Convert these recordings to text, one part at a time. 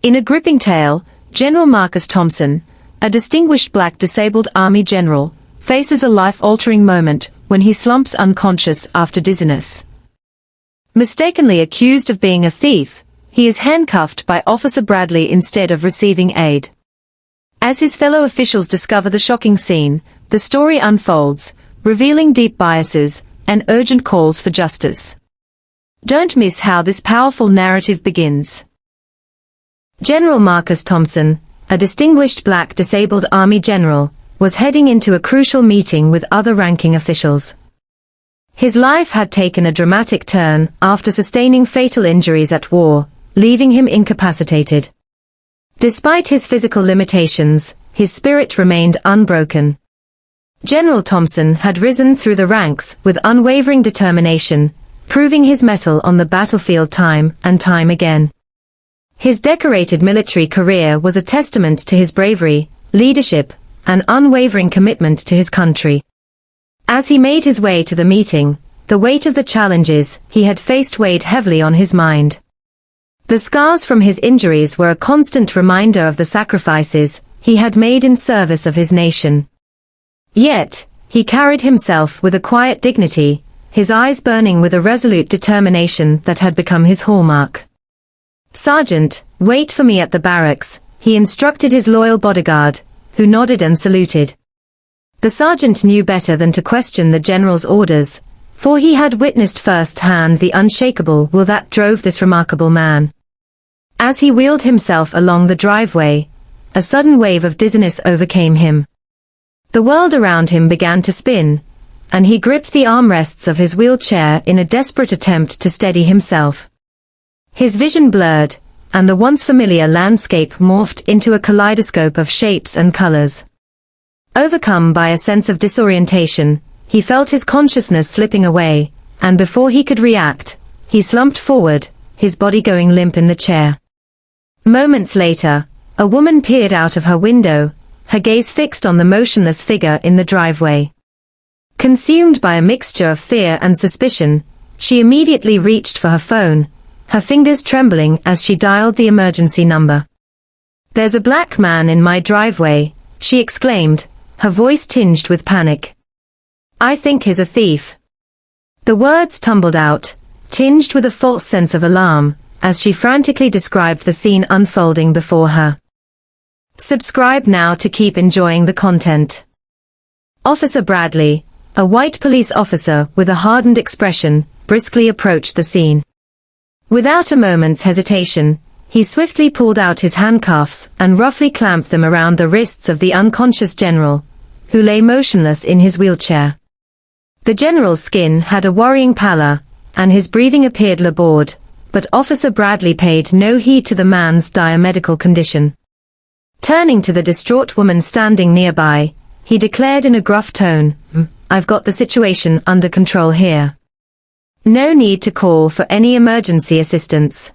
In a gripping tale, General Marcus Thompson, a distinguished black disabled Army general, faces a life-altering moment when he slumps unconscious after dizziness. Mistakenly accused of being a thief, he is handcuffed by Officer Bradley instead of receiving aid. As his fellow officials discover the shocking scene, the story unfolds, revealing deep biases and urgent calls for justice. Don't miss how this powerful narrative begins. General Marcus Thompson, a distinguished black disabled Army general, was heading into a crucial meeting with other ranking officials. His life had taken a dramatic turn after sustaining fatal injuries at war, leaving him incapacitated. Despite his physical limitations, his spirit remained unbroken. General Thompson had risen through the ranks with unwavering determination, proving his mettle on the battlefield time and time again. His decorated military career was a testament to his bravery, leadership, and unwavering commitment to his country. As he made his way to the meeting, the weight of the challenges he had faced weighed heavily on his mind. The scars from his injuries were a constant reminder of the sacrifices he had made in service of his nation. Yet, he carried himself with a quiet dignity, his eyes burning with a resolute determination that had become his hallmark. "Sergeant, wait for me at the barracks," he instructed his loyal bodyguard, who nodded and saluted. The sergeant knew better than to question the general's orders, for he had witnessed firsthand the unshakable will that drove this remarkable man. As he wheeled himself along the driveway, a sudden wave of dizziness overcame him. The world around him began to spin, and he gripped the armrests of his wheelchair in a desperate attempt to steady himself. His vision blurred, and the once familiar landscape morphed into a kaleidoscope of shapes and colors. Overcome by a sense of disorientation, he felt his consciousness slipping away, and before he could react, he slumped forward, his body going limp in the chair. Moments later, a woman peered out of her window, her gaze fixed on the motionless figure in the driveway. Consumed by a mixture of fear and suspicion, she immediately reached for her phone, her fingers trembling as she dialed the emergency number. "There's a black man in my driveway," she exclaimed, her voice tinged with panic. "I think he's a thief." The words tumbled out, tinged with a false sense of alarm, as she frantically described the scene unfolding before her. Subscribe now to keep enjoying the content. Officer Bradley, a white police officer with a hardened expression, briskly approached the scene. Without a moment's hesitation, he swiftly pulled out his handcuffs and roughly clamped them around the wrists of the unconscious general, who lay motionless in his wheelchair. The general's skin had a worrying pallor, and his breathing appeared labored, but Officer Bradley paid no heed to the man's dire medical condition. Turning to the distraught woman standing nearby, he declared in a gruff tone, "I've got the situation under control here. No need to call for any emergency assistance."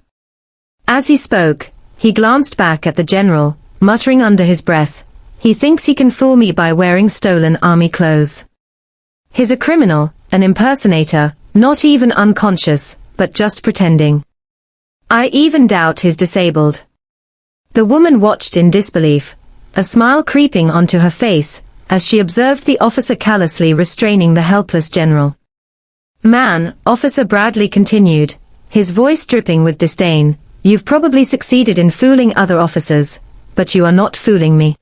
As he spoke, he glanced back at the general, muttering under his breath, "He thinks he can fool me by wearing stolen army clothes. He's a criminal, an impersonator, not even unconscious, but just pretending. I even doubt he's disabled." The woman watched in disbelief, a smile creeping onto her face, as she observed the officer callously restraining the helpless general. "Man," Officer Bradley continued, his voice dripping with disdain, "you've probably succeeded in fooling other officers, but you are not fooling me."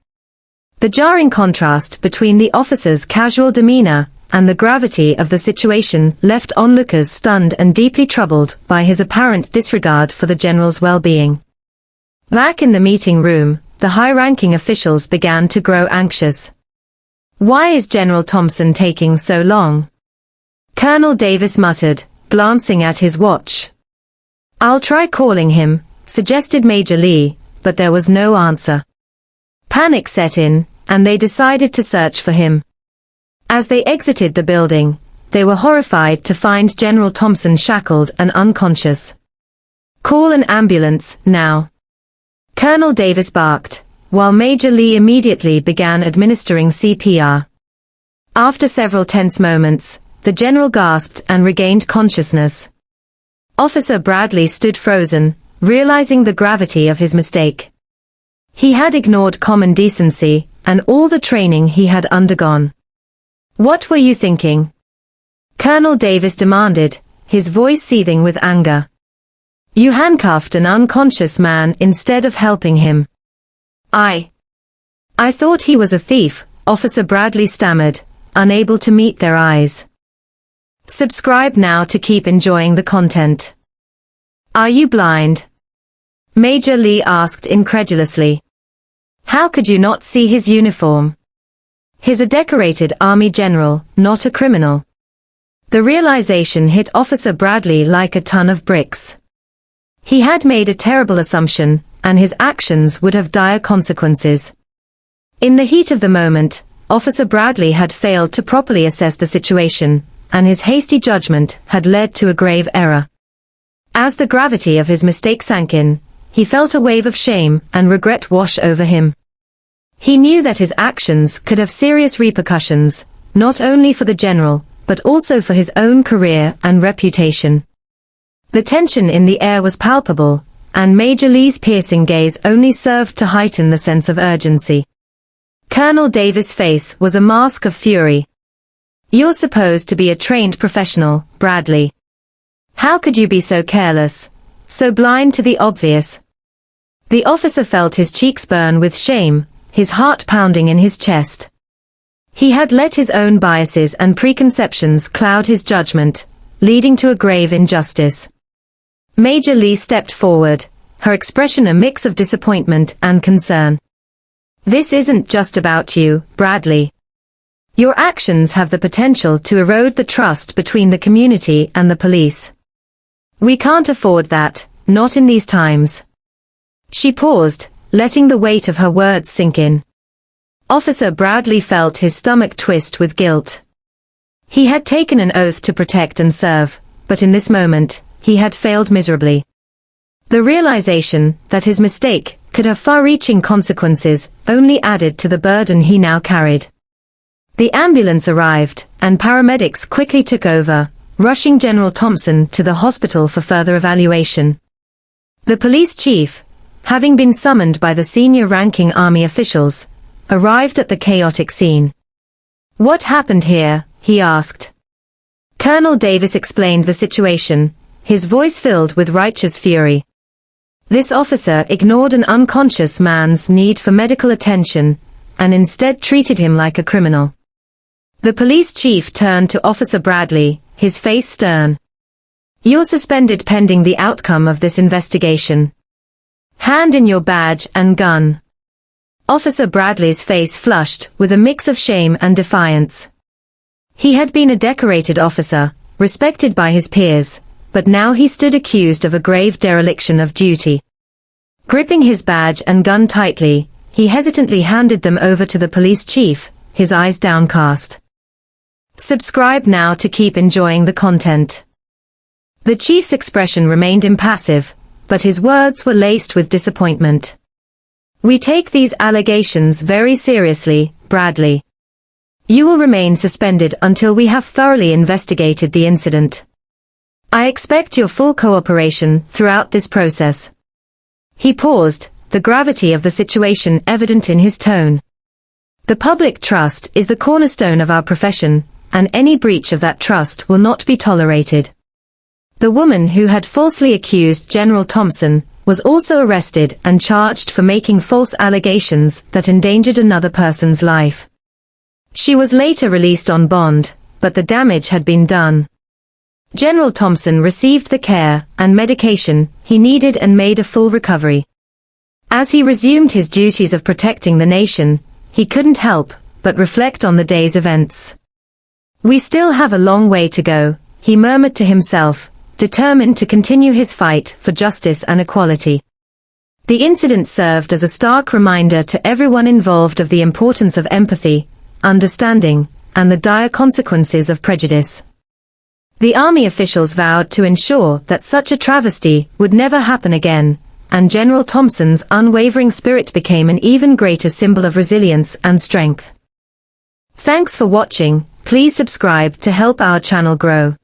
The jarring contrast between the officer's casual demeanor and the gravity of the situation left onlookers stunned and deeply troubled by his apparent disregard for the general's well-being. Back in the meeting room, the high-ranking officials began to grow anxious. "Why is General Thompson taking so long?" Colonel Davis muttered, glancing at his watch. "I'll try calling him," suggested Major Lee, but there was no answer. Panic set in, and they decided to search for him. As they exited the building, they were horrified to find General Thompson shackled and unconscious. "Call an ambulance, now," Colonel Davis barked, while Major Lee immediately began administering CPR. After several tense moments, the general gasped and regained consciousness. Officer Bradley stood frozen, realizing the gravity of his mistake. He had ignored common decency and all the training he had undergone. "What were you thinking?" Colonel Davis demanded, his voice seething with anger. "You handcuffed an unconscious man instead of helping him." I thought he was a thief," Officer Bradley stammered, unable to meet their eyes. Subscribe now to keep enjoying the content. "Are you blind?" Major Lee asked incredulously. "How could you not see his uniform? He's a decorated Army general, not a criminal." The realization hit Officer Bradley like a ton of bricks. He had made a terrible assumption, and his actions would have dire consequences. In the heat of the moment, Officer Bradley had failed to properly assess the situation, and his hasty judgment had led to a grave error. As the gravity of his mistake sank in, he felt a wave of shame and regret wash over him. He knew that his actions could have serious repercussions, not only for the general, but also for his own career and reputation. The tension in the air was palpable, and Major Lee's piercing gaze only served to heighten the sense of urgency. Colonel Davis' face was a mask of fury. "You're supposed to be a trained professional, Bradley. How could you be so careless, so blind to the obvious?" The officer felt his cheeks burn with shame, his heart pounding in his chest. He had let his own biases and preconceptions cloud his judgment, leading to a grave injustice. Major Lee stepped forward, her expression a mix of disappointment and concern. "This isn't just about you, Bradley. Your actions have the potential to erode the trust between the community and the police. We can't afford that, not in these times." She paused, letting the weight of her words sink in. Officer Bradley felt his stomach twist with guilt. He had taken an oath to protect and serve, but in this moment, he had failed miserably. The realization that his mistake could have far-reaching consequences only added to the burden he now carried. The ambulance arrived, and paramedics quickly took over, rushing General Thompson to the hospital for further evaluation. The police chief, having been summoned by the senior-ranking Army officials, arrived at the chaotic scene. "What happened here?" he asked. Colonel Davis explained the situation, his voice filled with righteous fury. "This officer ignored an unconscious man's need for medical attention, and instead treated him like a criminal." The police chief turned to Officer Bradley, his face stern. "You're suspended pending the outcome of this investigation. Hand in your badge and gun." Officer Bradley's face flushed with a mix of shame and defiance. He had been a decorated officer, respected by his peers, but now he stood accused of a grave dereliction of duty. Gripping his badge and gun tightly, he hesitantly handed them over to the police chief, his eyes downcast. Subscribe now to keep enjoying the content. The chief's expression remained impassive, but his words were laced with disappointment. "We take these allegations very seriously, Bradley. You will remain suspended until we have thoroughly investigated the incident. I expect your full cooperation throughout this process." He paused, the gravity of the situation evident in his tone. "The public trust is the cornerstone of our profession, and any breach of that trust will not be tolerated." The woman who had falsely accused General Thompson was also arrested and charged for making false allegations that endangered another person's life. She was later released on bond, but the damage had been done. General Thompson received the care and medication he needed and made a full recovery. As he resumed his duties of protecting the nation, he couldn't help but reflect on the day's events. "We still have a long way to go," he murmured to himself, determined to continue his fight for justice and equality. The incident served as a stark reminder to everyone involved of the importance of empathy, understanding, and the dire consequences of prejudice. The Army officials vowed to ensure that such a travesty would never happen again, and General Thompson's unwavering spirit became an even greater symbol of resilience and strength. Thanks for watching. Please subscribe to help our channel grow.